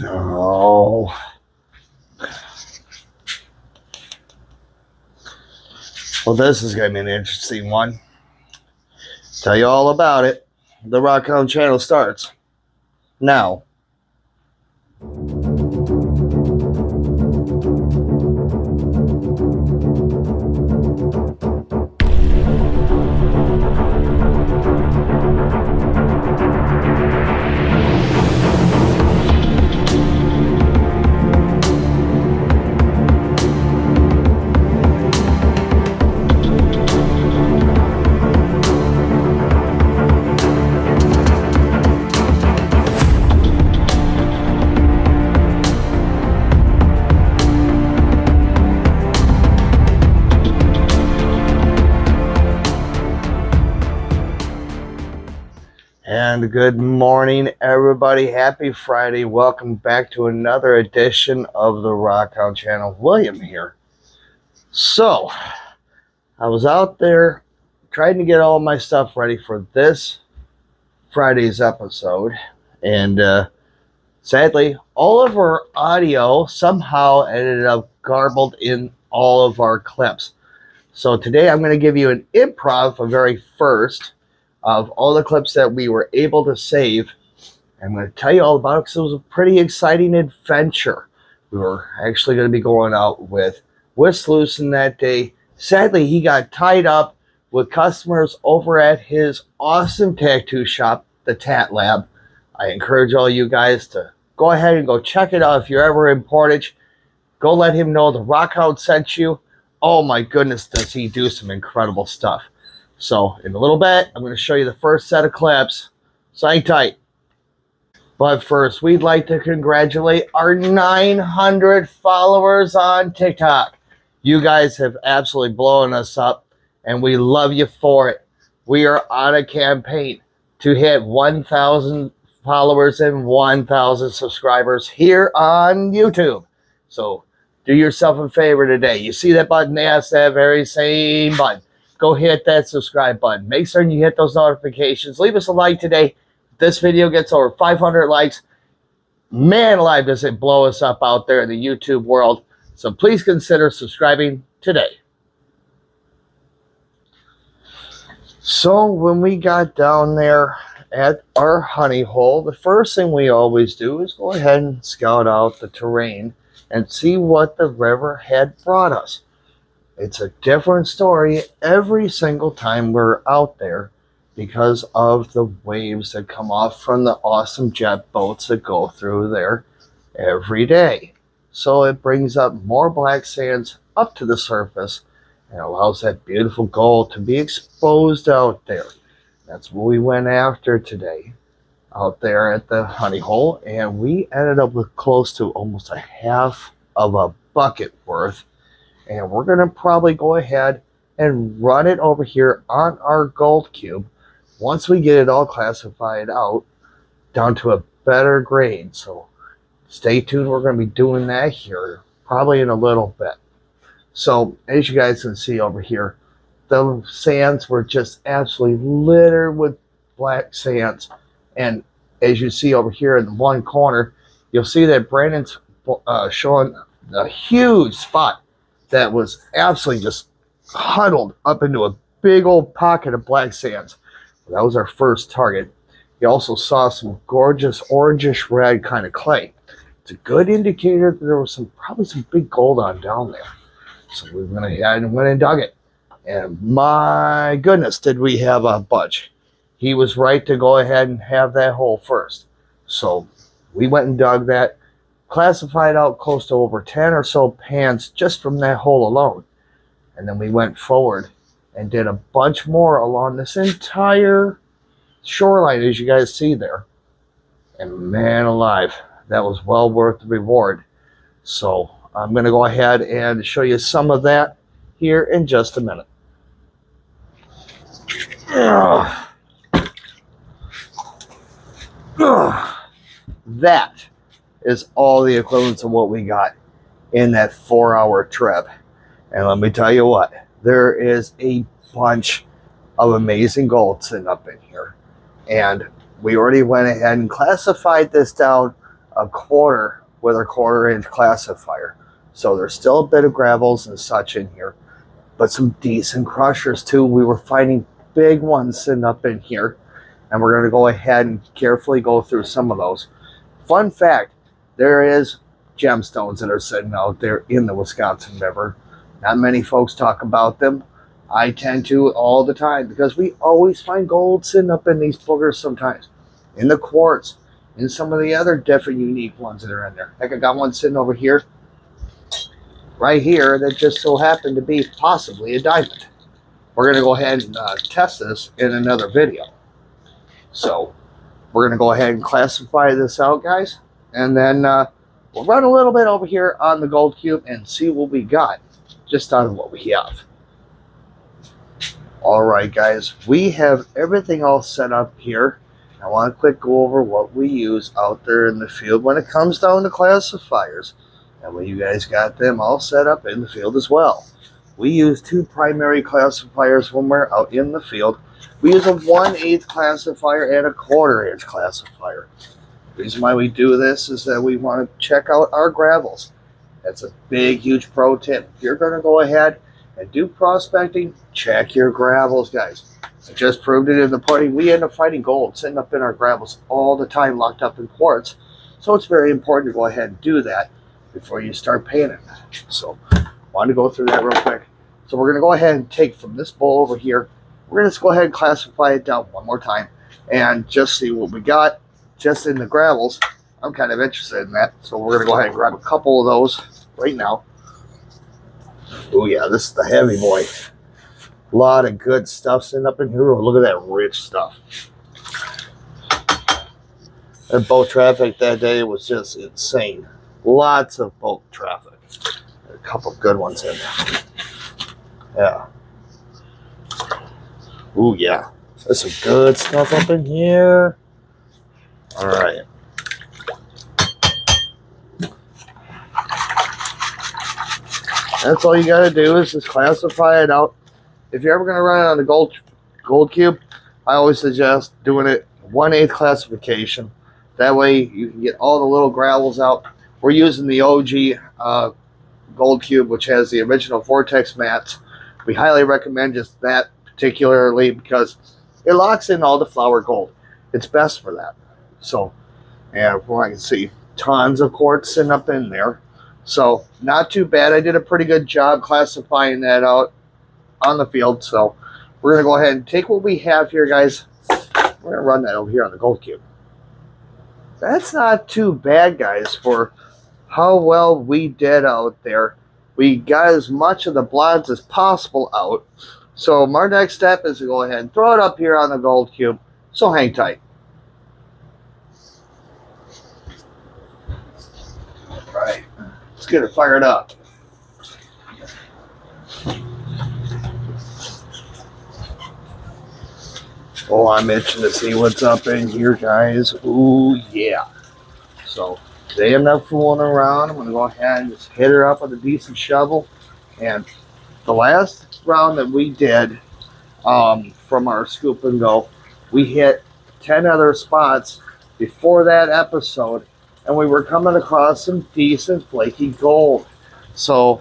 Oh. Well, this is going to be an interesting one. Tell you all about it. The Rockhound channel starts now. And good morning, everybody. Happy Friday. Welcome back to another edition of the Rockhound channel. William here. So, I was out there trying to get all my stuff ready for this Friday's episode. And sadly, all of our audio somehow ended up garbled in all of our clips. So today I'm going to give you an improv, a very first, of all the clips that we were able to save. I'm going to tell you all about it because it was a pretty exciting adventure. We were actually going to be going out with sluice that day. Sadly, he got tied up with customers over at his awesome tattoo shop, the Tat Lab. I encourage all you guys to go ahead and go check it out. If you're ever in Portage, go let him know the Rockhound sent you. Oh my goodness, does he do some incredible stuff. So, in a little bit, I'm going to show you the first set of clips. So hang tight. But first, we'd like to congratulate our 900 followers on TikTok. You guys have absolutely blown us up, and we love you for it. We are on a campaign to hit 1,000 followers and 1,000 subscribers here on YouTube. So, do yourself a favor today. You see that button? Yes, that very same button. Go hit that subscribe button. Make sure you hit those notifications. Leave us a like today. If this video gets over 500 likes, man alive, does it blow us up out there in the YouTube world. So please consider subscribing today. So when we got down there at our honey hole, the first thing we always do is go ahead and scout out the terrain and see what the river had brought us. It's a different story every single time we're out there because of the waves that come off from the awesome jet boats that go through there every day. So it brings up more black sands up to the surface and allows that beautiful gold to be exposed out there. That's what we went after today out there at the honey hole, and we ended up with close to almost a half of a bucket worth. And we're going to probably go ahead and run it over here on our gold cube once we get it all classified out down to a better grade. So stay tuned. We're going to be doing that here probably in a little bit. So as you guys can see over here, the sands were just absolutely littered with black sands. And as you see over here in one corner, you'll see that Brandon's showing a huge spot that was absolutely just huddled up into a big old pocket of black sands. That was our first target. You also saw some gorgeous orangish red kind of clay. It's a good indicator that there was probably some big gold on down there. So we went ahead and went and dug it. And my goodness, did we have a bunch. He was right to go ahead and have that hole first. So we went and dug that. Classified out close to over 10 or so pans just from that hole alone. And then we went forward and did a bunch more along this entire shoreline, as you guys see there. And man alive, that was well worth the reward. So I'm going to go ahead and show you some of that here in just a minute. That is all the equivalents of what we got in that 4-hour trip. And let me tell you what, there is a bunch of amazing gold sitting up in here. And we already went ahead and classified this down a quarter with a 1/4-inch classifier. So there's still a bit of gravels and such in here, but some decent crushers too. We were finding big ones sitting up in here, and we're going to go ahead and carefully go through some of those. Fun fact, there is gemstones that are sitting out there in the Wisconsin River. Not many folks talk about them. I tend to all the time because we always find gold sitting up in these boogers sometimes. In the quartz, in some of the other different unique ones that are in there. Heck, I got one sitting over here, right here, that just so happened to be possibly a diamond. We're going to go ahead and test this in another video. So we're going to go ahead and classify this out, guys. And then we'll run a little bit over here on the gold cube and see what we got just out of what we have. All right, guys, we have everything all set up here. I want to quick go over what we use out there in the field when it comes down to classifiers. That way you guys got them all set up in the field as well. We use 2 primary classifiers when we're out in the field. We use a 1/8 classifier and a 1/4-inch classifier. The reason why we do this is that we want to check out our gravels. That's a big, huge pro tip. If you're going to go ahead and do prospecting, check your gravels, guys. I just proved it in the pudding. We end up finding gold sitting up in our gravels all the time, locked up in quartz. So it's very important to go ahead and do that before you start panning. So I wanted to go through that real quick. So we're going to go ahead and take from this bowl over here. We're going to go ahead and classify it down one more time and just see what we got just in the gravels. I'm kind of interested in that. So we're going to go ahead and grab a couple of those right now. Oh yeah, this is the heavy boy. A lot of good stuff sitting up in here. Oh, look at that rich stuff. That boat traffic that day was just insane. Lots of boat traffic. A couple of good ones in there. Yeah. Oh yeah. There's some good stuff up in here. All right. That's all you got to do is just classify it out. If you're ever going to run it on the gold cube, I always suggest doing it 1/8 classification. That way you can get all the little gravels out. We're using the OG gold cube, which has the original vortex mats. We highly recommend just that particularly because it locks in all the flour gold. It's best for that. So, and from what I can see, tons of quartz sitting up in there. So not too bad. I did a pretty good job classifying that out on the field. So we're going to go ahead and take what we have here, guys. We're going to run that over here on the gold cube. That's not too bad, guys, for how well we did out there. We got as much of the blobs as possible out. So our next step is to go ahead and throw it up here on the gold cube. So hang tight. All right. Let's get it fired up. Oh, I'm itching to see what's up in here, guys. Ooh, yeah. So, today I'm not fooling around. I'm going to go ahead and just hit her up with a decent shovel. And the last round that we did from our scoop and go, we hit 10 other spots before that episode. And we were coming across some decent flaky gold. So,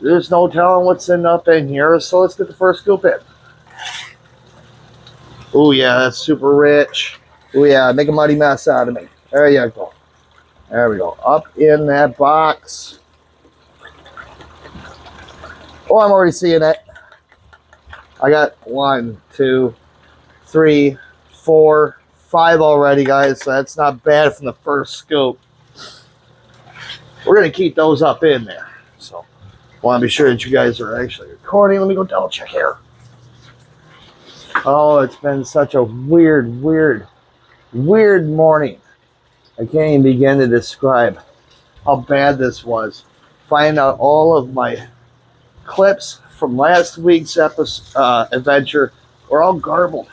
there's no telling what's up in here. So, let's get the first scoop in. Oh yeah, that's super rich. Oh yeah, make a muddy mess out of me. There you go. There we go. Up in that box. Oh, I'm already seeing it. I got 1, 2, 3, 4, 5 already, guys. So that's not bad from the first scoop. We're going to keep those up in there. So I want to be sure that you guys are actually recording. Let me go double check here. Oh, it's been such a weird morning. I can't even begin to describe how bad this was. Find out all of my clips from last week's adventure were all garbled.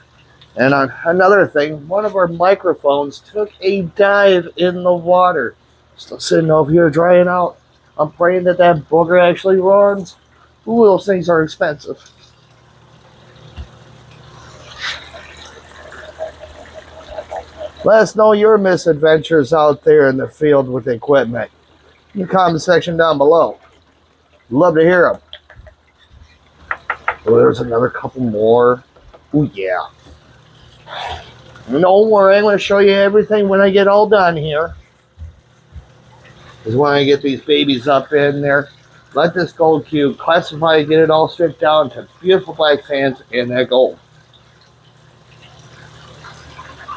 And another thing, one of our microphones took a dive in the water. Still sitting over here drying out. I'm praying that that booger actually runs. Ooh, those things are expensive. Let us know your misadventures out there in the field with equipment in the comment section down below. Love to hear them. Oh, there's another couple more. Oh, yeah. Don't worry, I'm going to show you everything when I get all done here. Is when I get these babies up in there. Let this gold cube classify, get it all stripped down to beautiful black sands and that gold.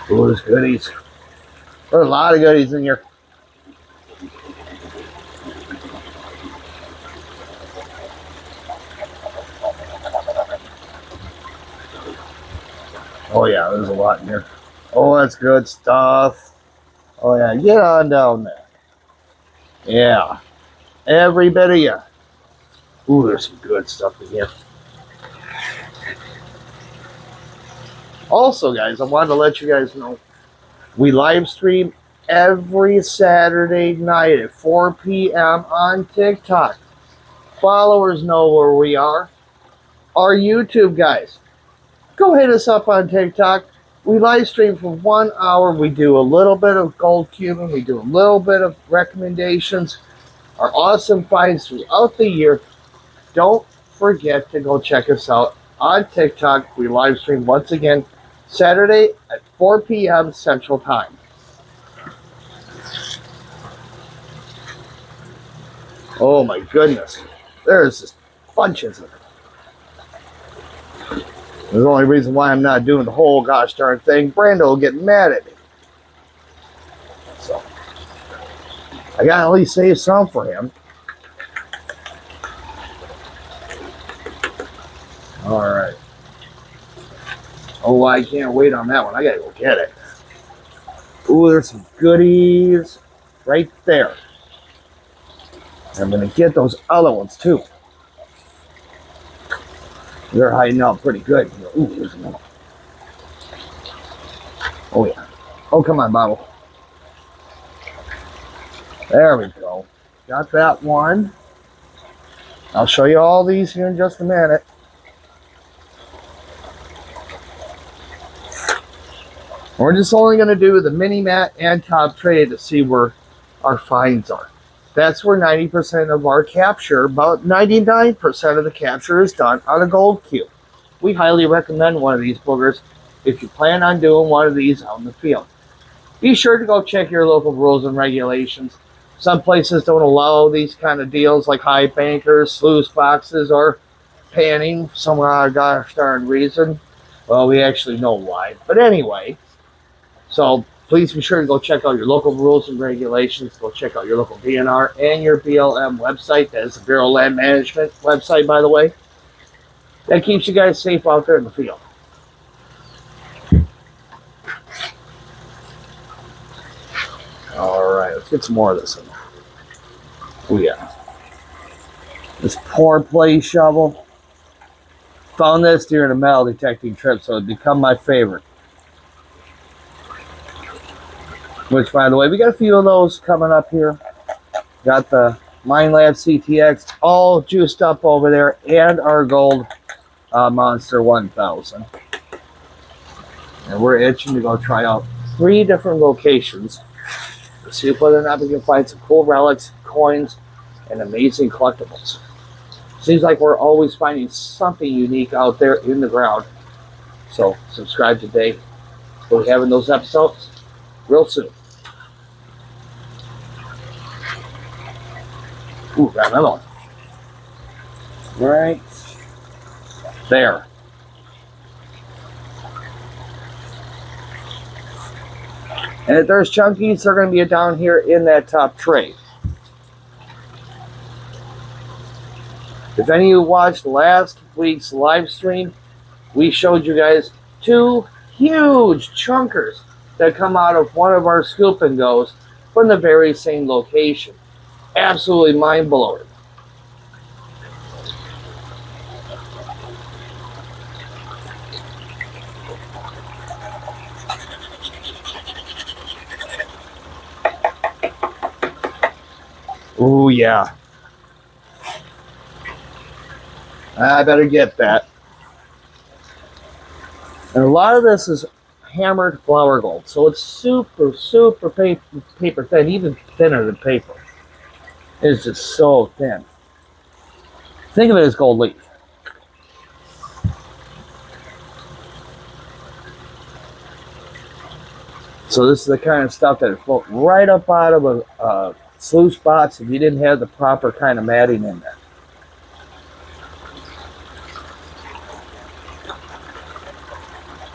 Oh, there's goodies. There's a lot of goodies in here. Oh yeah, there's a lot in here. Oh, that's good stuff. Oh yeah, get on down there. Yeah, every bit of you. Ooh, there's some good stuff in here. Also, guys, I wanted to let you guys know we live stream every Saturday night at 4 p.m. on TikTok. Followers know where we are. Our YouTube guys, go hit us up on TikTok. We live stream for 1 hour. We do a little bit of gold cubing. We do a little bit of recommendations. Our awesome finds throughout the year. Don't forget to go check us out on TikTok. We live stream once again Saturday at 4 p.m. Central Time. Oh my goodness. There's just bunches of it. There's the only reason why I'm not doing the whole gosh darn thing. Brando will get mad at me. So, I gotta at least save some for him. Alright. Oh, I can't wait on that one. I gotta go get it. Ooh, there's some goodies right there. I'm gonna get those other ones too. They're hiding out pretty good. Ooh, there's another. Oh yeah. Oh, come on, bottle. There we go. Got that one. I'll show you all these here in just a minute. We're just only going to do the mini mat and top tray to see where our finds are. That's where 90% of our capture, about 99% of the capture is done on a gold cube. We highly recommend one of these boogers if you plan on doing one of these out in the field. Be sure to go check your local rules and regulations. Some places don't allow these kind of deals like high bankers, sluice boxes, or panning for some gosh darn reason. Well, we actually know why. But anyway, so please be sure to go check out your local rules and regulations. Go check out your local DNR and your BLM website. That is the Bureau of Land Management website, by the way. That keeps you guys safe out there in the field. All right, let's get some more of this in there. Oh yeah. This poor play shovel. Found this during a metal detecting trip, so it's become my favorite. Which, by the way, we got a few of those coming up here. Got the MineLab CTX all juiced up over there, and our gold Monster 1000. And we're itching to go try out 3 different locations to see whether or not we can find some cool relics, coins, and amazing collectibles. Seems like we're always finding something unique out there in the ground. So subscribe today. We'll be having those episodes real soon. Ooh, got another one. Right there. And if there's chunkies, they're going to be down here in that top tray. If any of you watched last week's live stream, we showed you guys 2 huge chunkers that come out of one of our scoop and goes from the very same location. Absolutely mind-blowing. Oh yeah. I better get that. And a lot of this is hammered flour gold. So it's super, super paper thin, even thinner than paper. It's just so thin. Think of it as gold leaf. So this is the kind of stuff that would float right up out of a sluice box if you didn't have the proper kind of matting in there.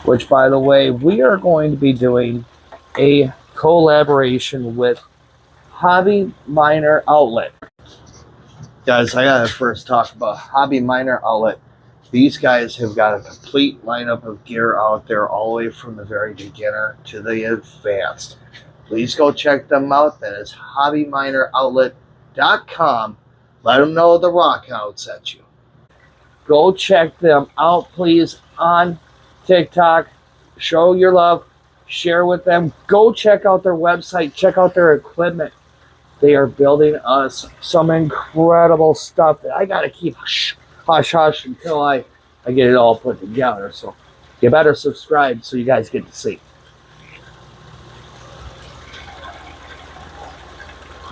Which, by the way, we are going to be doing a collaboration with Hobby Miner Outlet. Guys, I gotta first talk about Hobby Miner Outlet. These guys have got a complete lineup of gear out there, all the way from the very beginner to the advanced. Please go check them out. That is hobbymineroutlet.com. Let them know the Rockout sent you. Go check them out, please, on TikTok. Show your love. Share with them. Go check out their website. Check out their equipment. They are building us some incredible stuff that I got to keep hush until I get it all put together. So you better subscribe so you guys get to see.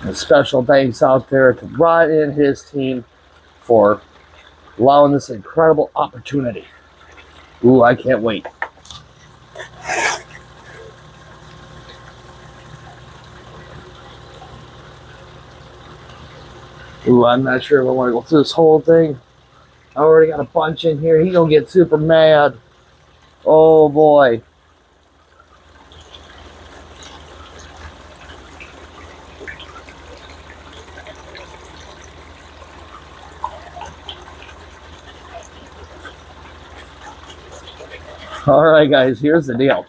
And special thanks out there to Rod and his team for allowing this incredible opportunity. Ooh, I can't wait. Ooh, I'm not sure if I want to go through this whole thing. I already got a bunch in here. He's gonna get super mad. Oh boy. Alright guys, here's the deal.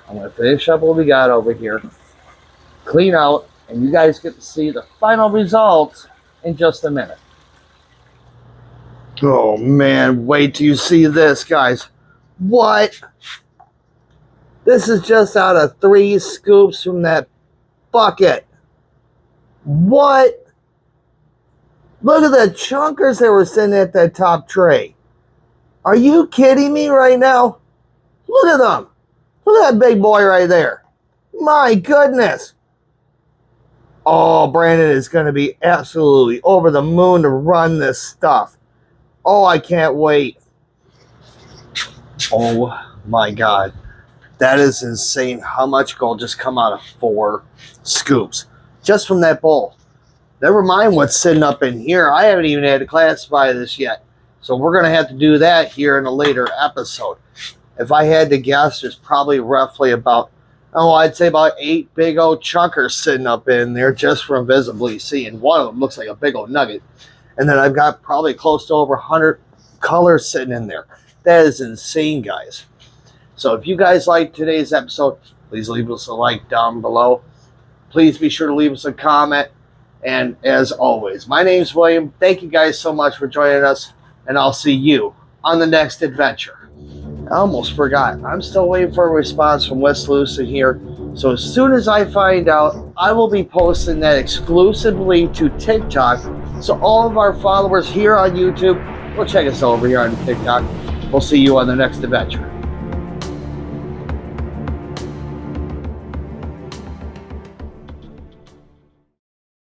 I'm gonna finish up what we got over here. Clean out, and you guys get to see the final results in just a minute. Oh man, wait till you see this, guys. What? This is just out of 3 scoops from that bucket. What? Look at the chunkers that were sitting at that top tray. Are you kidding me right now? Look at them. Look at that big boy right there. My goodness. Oh, Brandon is going to be absolutely over the moon to run this stuff. Oh, I can't wait. Oh my God. That is insane how much gold just come out of 4 scoops. Just from that bowl. Never mind what's sitting up in here. I haven't even had to classify this yet. So we're going to have to do that here in a later episode. If I had to guess, there's probably roughly about, I'd say about 8 big old chunkers sitting up in there just from visibly seeing. One of them looks like a big old nugget. And then I've got probably close to over 100 colors sitting in there. That is insane, guys. So if you guys liked today's episode, please leave us a like down below. Please be sure to leave us a comment. And as always, my name's William. Thank you guys so much for joining us. And I'll see you on the next adventure. I almost forgot. I'm still waiting for a response from West Lucin here. So as soon as I find out, I will be posting that exclusively to TikTok. So all of our followers here on YouTube, go check us over here on TikTok. We'll see you on the next adventure.